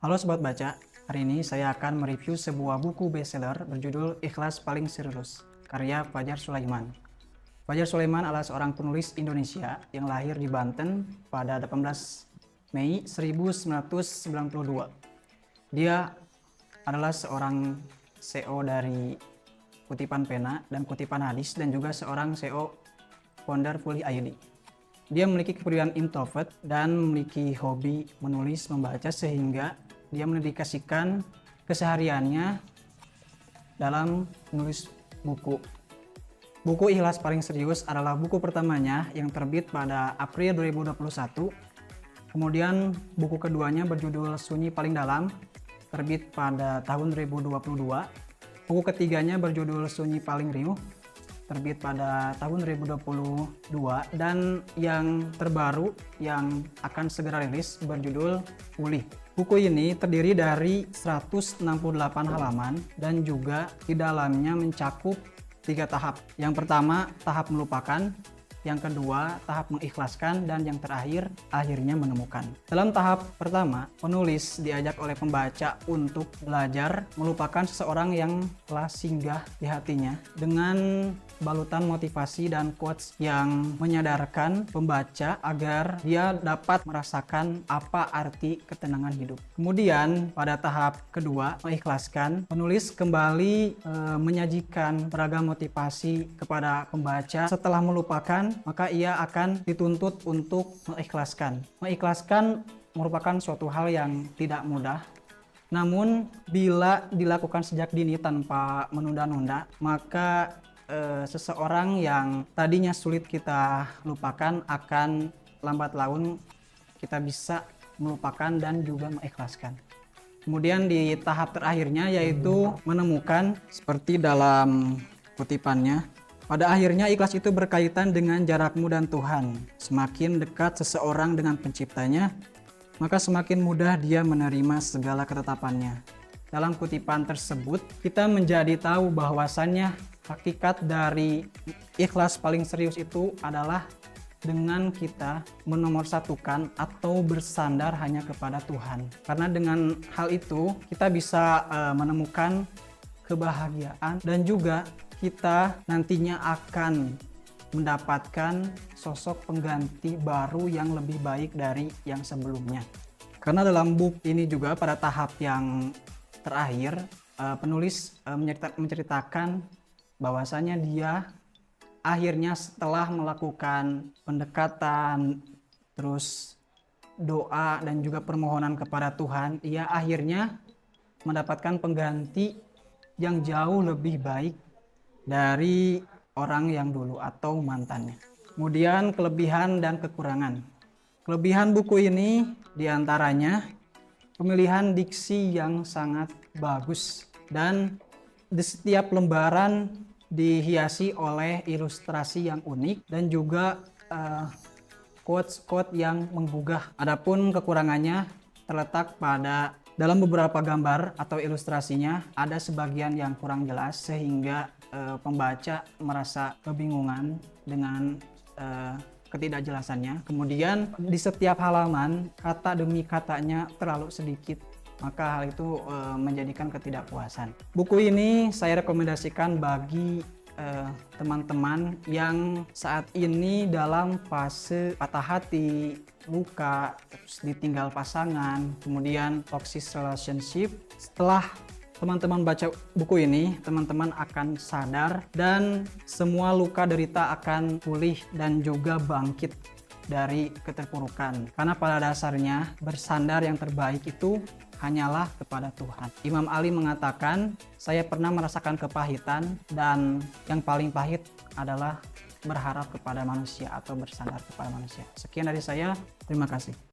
Halo Sobat Baca, hari ini saya akan mereview sebuah buku bestseller berjudul Ikhlas Paling Serius, karya Fajar Sulaiman. Fajar Sulaiman adalah seorang penulis Indonesia yang lahir di Banten pada 18 Mei 1992. Dia adalah seorang CEO dari Kutipan Pena dan Kutipan Hadis dan juga seorang CEO founder Fully ID. Dia memiliki kepribadian introvert dan memiliki hobi menulis, membaca, sehingga dia mendedikasikan kesehariannya dalam menulis buku. Buku Ikhlas Paling Serius adalah buku pertamanya yang terbit pada April 2021. Kemudian buku keduanya berjudul Sunyi Paling Dalam, terbit pada tahun 2022. Buku ketiganya berjudul Sunyi Paling Riuh, terbit pada tahun 2022, dan yang terbaru yang akan segera rilis berjudul Pulih. Buku ini terdiri dari 168 halaman dan juga di dalamnya mencakup 3 tahap. Yang pertama, tahap melupakan. Yang kedua, tahap mengikhlaskan, dan yang terakhir, akhirnya menemukan. Dalam tahap pertama, penulis diajak oleh pembaca untuk belajar melupakan seseorang yang telah singgah di hatinya dengan balutan motivasi dan quotes yang menyadarkan pembaca agar dia dapat merasakan apa arti ketenangan hidup. Kemudian pada tahap kedua, mengikhlaskan, penulis kembali menyajikan beragam motivasi kepada pembaca. Setelah melupakan, maka ia akan dituntut untuk mengikhlaskan. Mengikhlaskan merupakan suatu hal yang tidak mudah. Namun bila dilakukan sejak dini tanpa menunda-nunda, maka seseorang yang tadinya sulit kita lupakan akan lambat laun kita bisa melupakan dan juga mengikhlaskan. Kemudian di tahap terakhirnya yaitu menemukan, seperti dalam kutipannya, pada akhirnya ikhlas itu berkaitan dengan jarakmu dan Tuhan. Semakin dekat seseorang dengan penciptanya, maka semakin mudah dia menerima segala ketetapannya. Dalam kutipan tersebut, kita menjadi tahu bahwasannya hakikat dari ikhlas paling serius itu adalah dengan kita menomorsatukan atau bersandar hanya kepada Tuhan. Karena dengan hal itu kita bisa menemukan kebahagiaan dan juga kita nantinya akan mendapatkan sosok pengganti baru yang lebih baik dari yang sebelumnya. Karena dalam buku ini juga pada tahap yang terakhir, penulis menceritakan bahwasanya dia akhirnya setelah melakukan pendekatan, terus doa dan juga permohonan kepada Tuhan, ia akhirnya mendapatkan pengganti yang jauh lebih baik dari orang yang dulu atau mantannya. Kemudian kelebihan dan kekurangan. Kelebihan buku ini diantaranya pemilihan diksi yang sangat bagus, dan di setiap lembaran dihiasi oleh ilustrasi yang unik dan juga quotes-quotes yang menggugah. Adapun kekurangannya terletak pada dalam beberapa gambar atau ilustrasinya ada sebagian yang kurang jelas sehingga pembaca merasa kebingungan dengan ketidakjelasannya. Kemudian di setiap halaman kata demi katanya terlalu sedikit, maka hal itu menjadikan ketidakpuasan. Buku ini saya rekomendasikan bagi teman-teman yang saat ini dalam fase patah hati, luka, terus ditinggal pasangan, kemudian toxic relationship. Setelah teman-teman baca buku ini, teman-teman akan sadar dan semua luka derita akan pulih dan juga bangkit dari keterpurukan. Karena pada dasarnya bersandar yang terbaik itu hanyalah kepada Tuhan. Imam Ali mengatakan, saya pernah merasakan kepahitan dan yang paling pahit adalah berharap kepada manusia atau bersandar kepada manusia. Sekian dari saya, terima kasih.